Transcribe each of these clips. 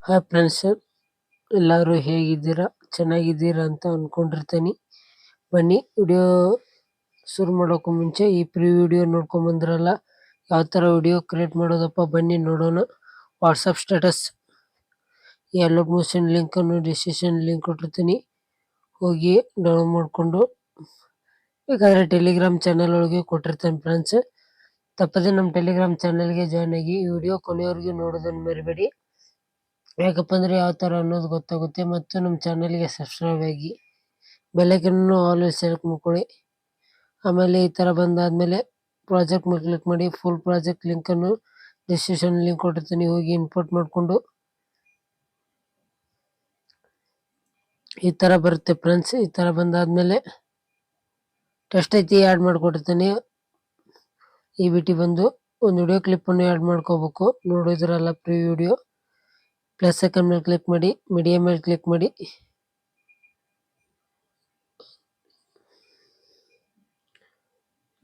Hi friends, ಎಲ್ಲರೂ ಹೇಗಿದ್ದೀರಾ? ಚೆನ್ನಾಗಿದ್ದೀರಾ ಅಂತ ಅನ್ಕೊಂಡಿರ್ತೀನಿ. ಬನ್ನಿ, ವಿಡಿಯೋ ಶುರು ಮಾಡೋಕ್ಕೂ ಮುಂಚೆ ಈ ವಿಡಿಯೋ ನೋಡ್ಕೊಂಡ್ ಬಂದ್ರಲ್ಲ, ಯಾವ ಥರ ವಿಡಿಯೋ ಕ್ರಿಯೇಟ್ ಮಾಡೋದಪ್ಪ ಬನ್ನಿ ನೋಡೋಣ. ವಾಟ್ಸಪ್ ಸ್ಟೇಟಸ್ ಎಲ್ಲ ಮೋಷನ್ ಲಿಂಕನ್ನು ಡಿಸ್ಕ್ರಿಪ್ಷನ್ ಲಿಂಕ್ ಕೊಟ್ಟಿರ್ತೀನಿ, ಹೋಗಿ ಡೌನ್ಲೋಡ್ ಮಾಡಿಕೊಂಡು ಬೇಕಾದರೆ ಟೆಲಿಗ್ರಾಮ್ ಚಾನಲ್ ಒಳಗೆ ಕೊಟ್ಟಿರ್ತೀನಿ ಫ್ರೆಂಡ್ಸ್. ತಪ್ಪದೆ ನಮ್ಮ ಟೆಲಿಗ್ರಾಮ್ ಚಾನಲ್ಗೆ ಜಾಯ್ನ್ ಆಗಿ ಈ ವಿಡಿಯೋ ಕೊನೆಯವರೆಗೂ ನೋಡೋದನ್ನು ಮರಿಬೇಡಿ. ಯಾಕಪ್ಪ ಅಂದರೆ ಯಾವ ಥರ ಅನ್ನೋದು ಗೊತ್ತಾಗುತ್ತೆ. ಮತ್ತು ನಮ್ಮ ಚಾನಲ್ಗೆ ಸಬ್ಸ್ಕ್ರೈಬ್ ಆಗಿ ಬೆಲ್ಲೈಕನ್ನು ಆಲ್ವೇಸ್ ಸೆಲೆಕ್ಟ್ ಮಾಡ್ಕೊಳ್ಳಿ. ಆಮೇಲೆ ಈ ಥರ ಬಂದಾದಮೇಲೆ ಪ್ರಾಜೆಕ್ಟ್ ಮೇಲೆ ಕ್ಲಿಕ್ ಮಾಡಿ. ಫುಲ್ ಪ್ರಾಜೆಕ್ಟ್ ಲಿಂಕನ್ನು ಡಿಸ್ಕ್ರಿಪ್ಷನ್ ಲಿಂಕ್ ಕೊಟ್ಟಿರ್ತೀನಿ, ಹೋಗಿ ಇಂಪೋರ್ಟ್ ಮಾಡಿಕೊಂಡು ಈ ಥರ ಬರುತ್ತೆ ಫ್ರೆಂಡ್ಸ್. ಈ ಥರ ಬಂದಾದಮೇಲೆ ಟೆಸ್ಟ್ ಐತಿ ಆ್ಯಡ್ ಮಾಡಿಕೊಟ್ಟಿರ್ತೀನಿ. ಈ ಬಿಟ್ಟು ಬಂದು ಒಂದು ವಿಡಿಯೋ ಕ್ಲಿಪ್ಪನ್ನು ಆ್ಯಡ್ ಮಾಡ್ಕೋಬೇಕು. ನೋಡಿದ್ರಲ್ಲ ವಿಡಿಯೋ, ಪ್ಲಸ್ ಐಕನ್ ಮೇಲೆ ಕ್ಲಿಕ್ ಮಾಡಿ, ಮೀಡಿಯಾ ಮೇಲೆ ಕ್ಲಿಕ್ ಮಾಡಿ.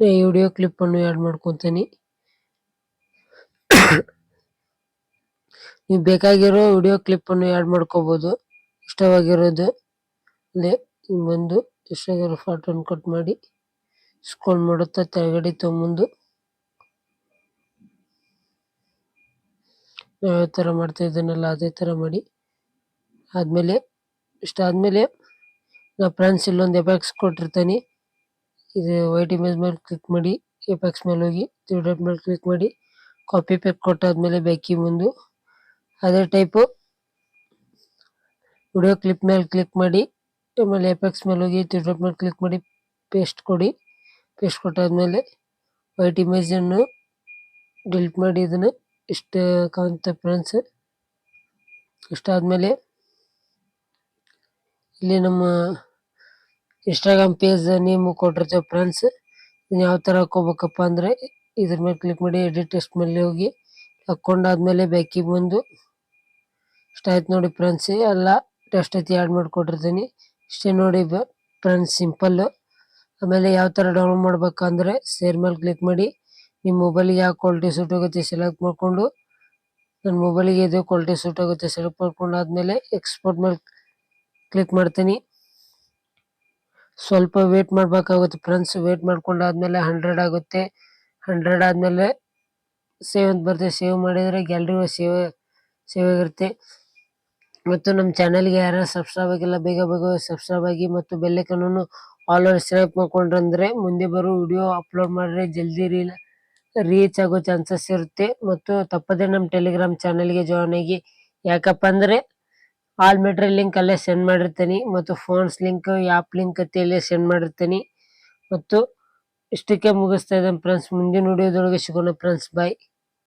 ಈ ವಿಡಿಯೋ ಕ್ಲಿಪ್ಪನ್ನು ಆ್ಯಡ್ ಮಾಡ್ಕೊತೀನಿ. ನೀವು ಬೇಕಾಗಿರೋ ವಿಡಿಯೋ ಕ್ಲಿಪ್ಪನ್ನು ಆ್ಯಡ್ ಮಾಡ್ಕೋಬೋದು. ಇಷ್ಟವಾಗಿರೋದು ಅಲ್ಲೇ ಬಂದು ಇಷ್ಟವಾಗಿರೋ ಫೋಟೋನ ಕಟ್ ಮಾಡಿ ಸ್ಕ್ರೋಲ್ ಮಾಡುತ್ತಾ ಕೆಳಗಡೆ ತೊಗೊಂಬಂದು ನಾವು ಯಾವ ಥರ ಮಾಡ್ತಾ ಇದ್ದೀನಲ್ಲ ಅದೇ ಥರ ಮಾಡಿ. ಆದಮೇಲೆ ಇಷ್ಟಾದಮೇಲೆ ನಾವು ಫ್ರೆಂಡ್ಸ್ ಇಲ್ಲೊಂದು ಎಫೆಕ್ಟ್ಸ್ ಕೊಟ್ಟಿರ್ತೀನಿ. ಇದು ವೈಟ್ ಇಮೇಜ್ ಮೇಲೆ ಕ್ಲಿಕ್ ಮಾಡಿ, ಎಫೆಕ್ಟ್ಸ್ ಮೇಲೆ ಹೋಗಿ ತ್ರೀ ಡಾಟ್ ಮೇಲೆ ಕ್ಲಿಕ್ ಮಾಡಿ, ಕಾಪಿ ಪೇಸ್ಟ್ ಕೊಟ್ಟಾದ್ಮೇಲೆ ಬ್ಯಾಕಿ ಮುಂದೆ ಅದೇ ಟೈಪು ವಿಡಿಯೋ ಕ್ಲಿಪ್ ಮೇಲೆ ಕ್ಲಿಕ್ ಮಾಡಿ, ಆಮೇಲೆ ಎಫೆಕ್ಟ್ಸ್ ಮೇಲೆ ಹೋಗಿ ತ್ರೀ ಡಾಟ್ ಮೇಲೆ ಕ್ಲಿಕ್ ಮಾಡಿ ಪೇಸ್ಟ್ ಕೊಡಿ. ಪೇಸ್ಟ್ ಕೊಟ್ಟಾದ್ಮೇಲೆ ವೈಟ್ ಇಮೇಜನ್ನು ಡಿಲೀಟ್ ಮಾಡಿ, ಇದನ್ನು ಇಷ್ಟು ಕಾಣುತ್ತೆ ಫ್ರೆಂಡ್ಸ್. ಇಷ್ಟಾದಮೇಲೆ ಇಲ್ಲಿ ನಮ್ಮ ಇನ್ಸ್ಟಾಗ್ರಾಮ್ ಪೇಜ್ ನೇಮ್ ಕೊಟ್ಟಿರ್ತೇವೆ ಫ್ರೆಂಡ್ಸ್. ಇದನ್ನ ಯಾವ ಥರ ಹಾಕೋಬೇಕಪ್ಪ ಅಂದರೆ ಇದ್ರ ಮೇಲೆ ಕ್ಲಿಕ್ ಮಾಡಿ, ಎಡಿಟ್ ಟೆಸ್ಟ್ ಮೇಲೆ ಹೋಗಿ ಹಾಕ್ಕೊಂಡಾದ್ಮೇಲೆ ಬ್ಯಾಕಿಗೆ ಬಂದು ಇಷ್ಟ ಆಯ್ತು ನೋಡಿ ಫ್ರೆಂಡ್ಸ್. ಎಲ್ಲ ಟೆಸ್ಟ್ ಐತಿ ಆ್ಯಡ್ ಮಾಡಿಕೊಟ್ಟಿರ್ತೀನಿ. ಇಷ್ಟೇ ನೋಡಿ ಫ್ರೆಂಡ್ಸ್, ಸಿಂಪಲ್ಲು. ಆಮೇಲೆ ಯಾವ ಥರ ಡೌನ್ಲೋಡ್ ಮಾಡ್ಬೇಕಂದ್ರೆ ಶೇರ್ ಮೇಲೆ ಕ್ಲಿಕ್ ಮಾಡಿ, ನಿಮ್ಮ ಮೊಬೈಲಿಗೆ ಯಾವ ಕ್ವಾಲಿಟಿ ಸೂಟ್ ಆಗುತ್ತೆ ಸೆಲೆಕ್ಟ್ ಮಾಡಿಕೊಂಡು, ನನ್ನ ಮೊಬೈಲಿಗೆ ಇದು ಕ್ವಾಲಿಟಿ ಸೂಟ್ ಆಗುತ್ತೆ ಸೆಲೆಕ್ಟ್ ಮಾಡ್ಕೊಂಡಾದ್ಮೇಲೆ ಎಕ್ಸ್ಪೋರ್ಟ್ ಮೇಲೆ ಕ್ಲಿಕ್ ಮಾಡ್ತೀನಿ. ಸ್ವಲ್ಪ ವೇಟ್ ಮಾಡಬೇಕಾಗುತ್ತೆ ಫ್ರೆಂಡ್ಸ್. ವೇಟ್ ಮಾಡ್ಕೊಂಡಾದ್ಮೇಲೆ 100 ಆಗುತ್ತೆ. 100 ಆದಮೇಲೆ ಸೇವ್ ಅಂತ ಬರುತ್ತೆ. ಸೇವ್ ಮಾಡಿದರೆ ಗ್ಯಾಲರಿ ಸೇವ್ ಆಗಿರುತ್ತೆ. ಮತ್ತು ನಮ್ಮ ಚಾನಲ್ಗೆ ಯಾರು ಸಬ್ಸ್ಕ್ರೈಬ್ ಆಗಿಲ್ಲ ಬೇಗ ಬೇಗ ಸಬ್ಸ್ಕ್ರೈಬ್ ಆಗಿ ಮತ್ತು ಬೆಲ್ಲೈಕನನ್ನು ಆಲ್ವೇಸ್ ಸೆಲೆಕ್ಟ್ ಮಾಡ್ಕೊಂಡ್ರಂದರೆ ಮುಂದೆ ಬರೋ ವಿಡಿಯೋ ಅಪ್ಲೋಡ್ ಮಾಡಿದ್ರೆ ಜಲ್ದಿ ರೀಚ್ ಆಗೋ ಚಾನ್ಸಸ್ ಇರುತ್ತೆ. ಮತ್ತು ತಪ್ಪದೆ ನಮ್ಮ ಟೆಲಿಗ್ರಾಮ್ ಚಾನಲ್ಗೆ ಜಾಯ್ನ್ ಆಗಿ. ಯಾಕಪ್ಪ ಅಂದರೆ ಆಲ್ ಮೆಟೀರಿಯಲ್ ಲಿಂಕ್ ಅಲ್ಲೇ ಸೆಂಡ್ ಮಾಡಿರ್ತೀನಿ, ಮತ್ತು ಫೋನ್ಸ್ ಲಿಂಕ್, ಆ್ಯಪ್ ಲಿಂಕ್ ಅಲ್ಲೇ ಸೆಂಡ್ ಮಾಡಿರ್ತೀನಿ. ಮತ್ತು ಇಷ್ಟಕ್ಕೆ ಮುಗಿಸ್ತಾ ಇದ್ದೇನೆ ಫ್ರೆಂಡ್ಸ್. ಮುಂದಿನ ವಿಡಿಯೋದೊಳಗೆ ಸಿಗೋಣ ಫ್ರೆಂಡ್ಸ್. ಬಾಯ್.